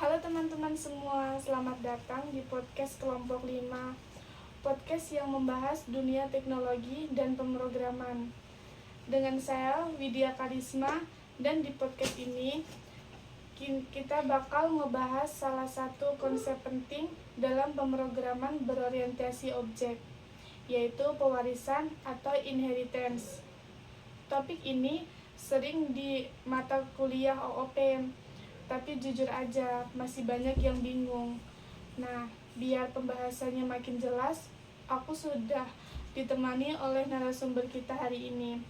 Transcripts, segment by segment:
Halo teman-teman semua, selamat datang di podcast kelompok 5. Podcast yang membahas dunia teknologi dan pemrograman. Dengan saya Widya Karisma, dan di podcast ini kita bakal ngebahas salah satu konsep penting dalam pemrograman berorientasi objek, yaitu pewarisan atau inheritance. Topik ini sering di mata kuliah OOP, tapi jujur aja masih banyak yang bingung. Nah, biar pembahasannya makin jelas, aku sudah ditemani oleh narasumber kita hari ini.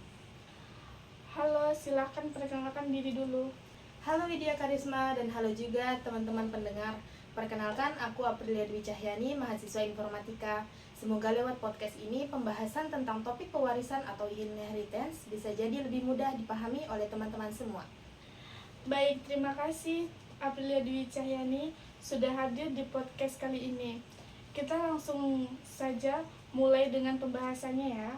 Halo, silahkan perkenalkan diri dulu. Halo Widya Karisma dan halo juga teman-teman pendengar. Perkenalkan, aku Aprilia Dwi Cahyani, mahasiswa informatika. Semoga lewat podcast ini pembahasan tentang topik pewarisan atau inheritance bisa jadi lebih mudah dipahami oleh teman-teman semua. Baik, terima kasih Aprilia Dwi Cahyani sudah hadir di podcast kali ini. Kita langsung saja mulai dengan pembahasannya ya.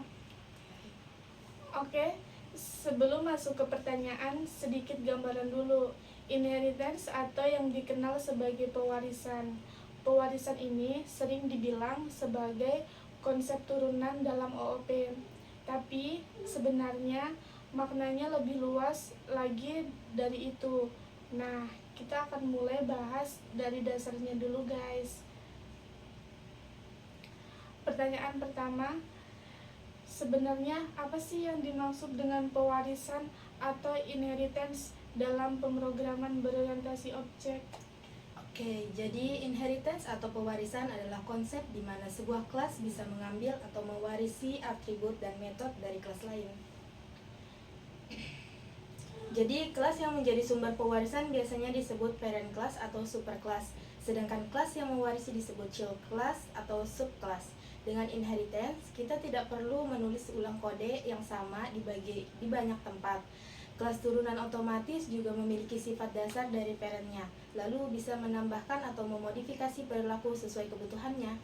Oke, sebelum masuk ke pertanyaan, sedikit gambaran dulu. Inheritance atau yang dikenal sebagai pewarisan. Pewarisan ini sering dibilang sebagai konsep turunan dalam OOP. Tapi sebenarnya maknanya lebih luas lagi dari itu. Nah, kita akan mulai bahas dari dasarnya dulu, guys. Pertanyaan pertama, sebenarnya apa sih yang dimaksud dengan pewarisan atau inheritance dalam pemrograman berorientasi objek? Oke, jadi inheritance atau pewarisan adalah konsep di mana sebuah kelas bisa mengambil atau mewarisi atribut dan metode dari kelas lain. Jadi, kelas yang menjadi sumber pewarisan biasanya disebut parent class atau superclass, sedangkan kelas yang mewarisi disebut child class atau subclass. Dengan inheritance, kita tidak perlu menulis ulang kode yang sama di banyak tempat. Kelas turunan otomatis juga memiliki sifat dasar dari parentnya, lalu bisa menambahkan atau memodifikasi perilaku sesuai kebutuhannya.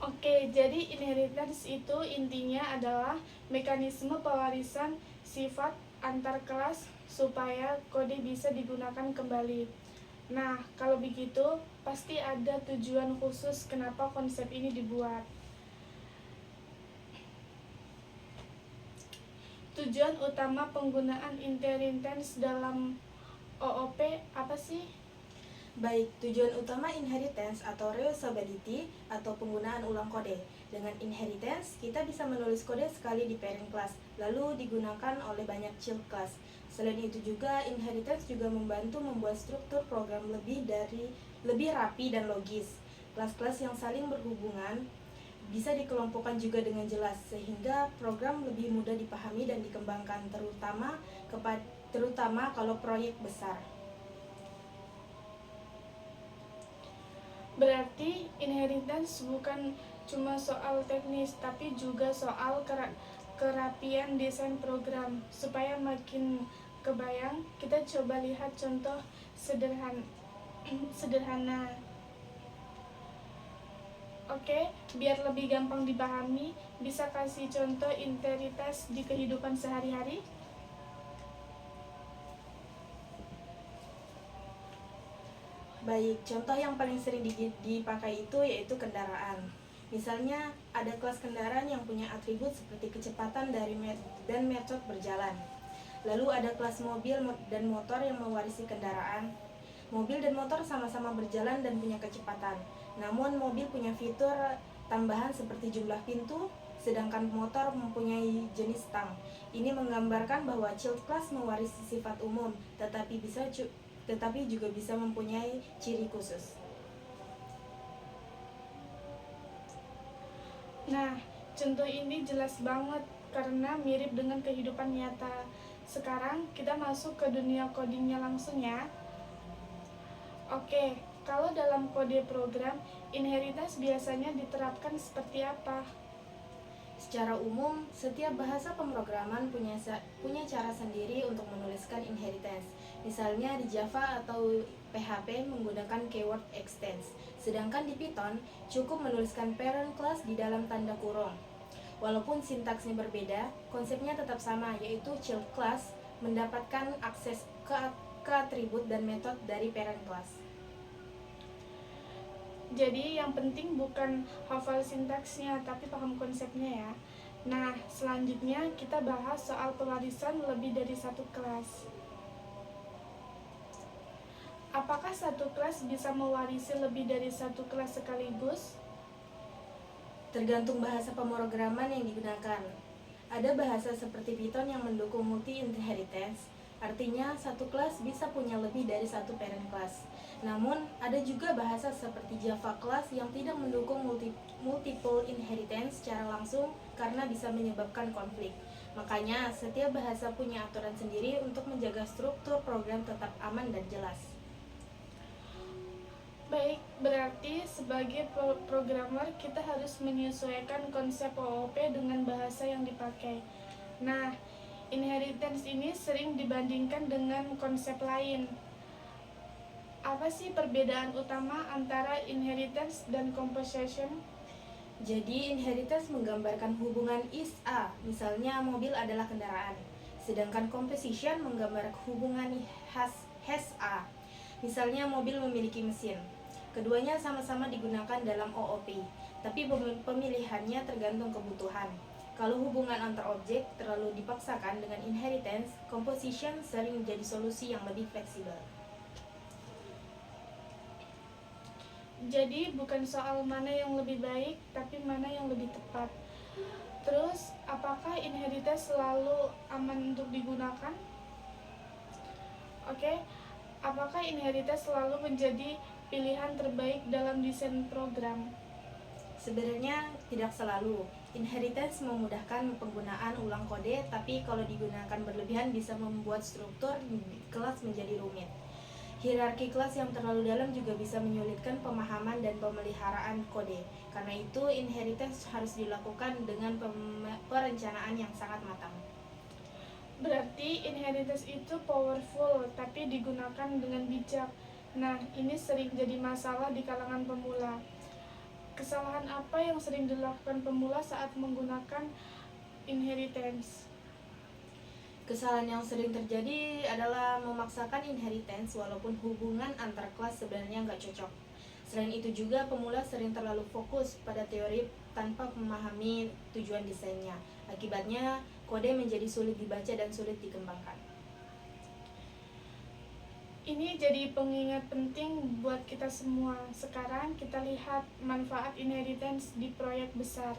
Oke, jadi inheritance itu intinya adalah mekanisme pewarisan sifat antar kelas supaya kode bisa digunakan kembali. Nah, kalau begitu pasti ada tujuan khusus kenapa konsep ini dibuat. Tujuan utama penggunaan inheritance dalam OOP apa sih? Baik, tujuan utama inheritance atau reusability atau penggunaan ulang kode. Dengan inheritance, kita bisa menulis kode sekali di parent class, lalu digunakan oleh banyak child class. Selain itu juga, inheritance juga membantu membuat struktur program lebih rapi dan logis. Kelas-kelas yang saling berhubungan bisa dikelompokkan juga dengan jelas, sehingga program lebih mudah dipahami dan dikembangkan, terutama kalau proyek besar. Berarti inheritance bukan cuma soal teknis, tapi juga soal kerapian desain program. Supaya makin kebayang, kita coba lihat contoh sederhana. Oke, biar lebih gampang dipahami, bisa kasih contoh inheritance di kehidupan sehari-hari? Baik, contoh yang paling sering dipakai itu yaitu kendaraan. Misalnya, ada kelas kendaraan yang punya atribut seperti kecepatan dan metode berjalan. Lalu ada kelas mobil dan motor yang mewarisi kendaraan. Mobil dan motor sama-sama berjalan dan punya kecepatan. Namun mobil punya fitur tambahan seperti jumlah pintu, sedangkan motor mempunyai jenis tang. Ini menggambarkan bahwa child class mewarisi sifat umum, tetapi juga bisa mempunyai ciri khusus. Nah, contoh ini jelas banget karena mirip dengan kehidupan nyata. Sekarang kita masuk ke dunia codingnya langsung ya. Oke, kalau dalam kode program, inheritance biasanya diterapkan seperti apa? Secara umum, setiap bahasa pemrograman punya cara sendiri untuk menuliskan inheritance. Misalnya di Java atau PHP menggunakan keyword extends. Sedangkan di Python, cukup menuliskan parent class di dalam tanda kurung. Walaupun sintaksnya berbeda, konsepnya tetap sama, yaitu child class mendapatkan akses ke ke atribut dan metode dari parent class. Jadi yang penting bukan hafal sintaksnya, tapi paham konsepnya ya. Nah, selanjutnya kita bahas soal pewarisan lebih dari satu kelas. Apakah satu kelas bisa mewarisi lebih dari satu kelas sekaligus? Tergantung bahasa pemrograman yang digunakan. Ada bahasa seperti Python yang mendukung multi-inheritance, artinya satu kelas bisa punya lebih dari satu parent class. Namun, ada juga bahasa seperti Java class yang tidak mendukung multiple inheritance secara langsung karena bisa menyebabkan konflik. Makanya, setiap bahasa punya aturan sendiri untuk menjaga struktur program tetap aman dan jelas. Baik, berarti sebagai programmer kita harus menyesuaikan konsep OOP dengan bahasa yang dipakai. Nah, inheritance ini sering dibandingkan dengan konsep lain. Apa sih perbedaan utama antara inheritance dan composition? Jadi, inheritance menggambarkan hubungan is-a, misalnya mobil adalah kendaraan. Sedangkan composition menggambarkan hubungan has-a, misalnya mobil memiliki mesin. Keduanya sama-sama digunakan dalam OOP, tapi pemilihannya tergantung kebutuhan. Kalau hubungan antar objek terlalu dipaksakan dengan inheritance, composition sering menjadi solusi yang lebih fleksibel. Jadi bukan soal mana yang lebih baik, tapi mana yang lebih tepat. Terus, apakah inheritance selalu aman untuk digunakan? Oke, apakah inheritance selalu menjadi pilihan terbaik dalam desain program? Sebenarnya tidak selalu. Inheritance memudahkan penggunaan ulang kode, tapi kalau digunakan berlebihan bisa membuat struktur kelas menjadi rumit. Hierarki kelas yang terlalu dalam juga bisa menyulitkan pemahaman dan pemeliharaan kode. Karena itu, inheritance harus dilakukan dengan perencanaan yang sangat matang. Berarti inheritance itu powerful, tapi digunakan dengan bijak. Nah, ini sering jadi masalah di kalangan pemula. Kesalahan apa yang sering dilakukan pemula saat menggunakan inheritance? Kesalahan yang sering terjadi adalah memaksakan inheritance walaupun hubungan antar kelas sebenarnya nggak cocok. Selain itu juga pemula sering terlalu fokus pada teori tanpa memahami tujuan desainnya. Akibatnya kode menjadi sulit dibaca dan sulit dikembangkan. Ini jadi pengingat penting buat kita semua. Sekarang kita lihat manfaat inheritance di proyek besar.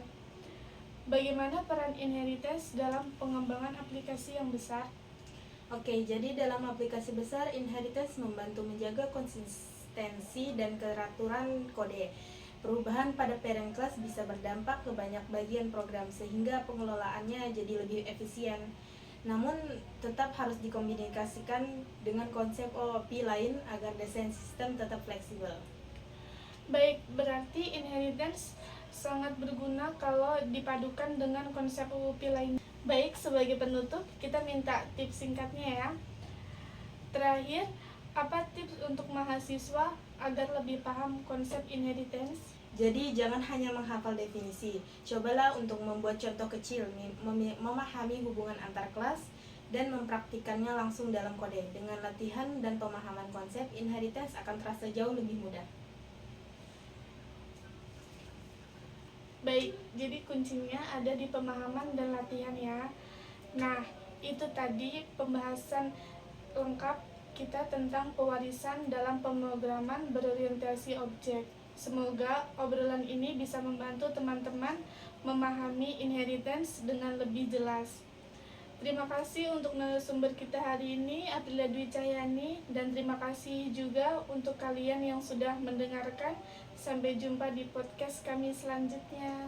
Bagaimana peran inheritance dalam pengembangan aplikasi yang besar? Oke, jadi dalam aplikasi besar, inheritance membantu menjaga konsistensi dan keraturan kode. Perubahan pada parent class bisa berdampak ke banyak bagian program sehingga pengelolaannya jadi lebih efisien. Namun tetap harus dikomunikasikan dengan konsep OOP lain agar desain sistem tetap fleksibel. Baik, berarti inheritance sangat berguna kalau dipadukan dengan konsep OOP lainnya. Baik, sebagai penutup, kita minta tips singkatnya ya. Terakhir, apa tips untuk mahasiswa agar lebih paham konsep inheritance? Jadi jangan hanya menghafal definisi, cobalah untuk membuat contoh kecil, memahami hubungan antar kelas, dan mempraktikannya langsung dalam kode. Dengan latihan dan pemahaman konsep, inheritance akan terasa jauh lebih mudah. Baik, jadi kuncinya ada di pemahaman dan latihan ya. Nah, itu tadi pembahasan lengkap kita tentang pewarisan dalam pemrograman berorientasi objek. Semoga obrolan ini bisa membantu teman-teman memahami inheritance dengan lebih jelas. Terima kasih untuk narasumber kita hari ini, Aprilia Dwi Cahyani, dan terima kasih juga untuk kalian yang sudah mendengarkan. Sampai jumpa di podcast kami selanjutnya.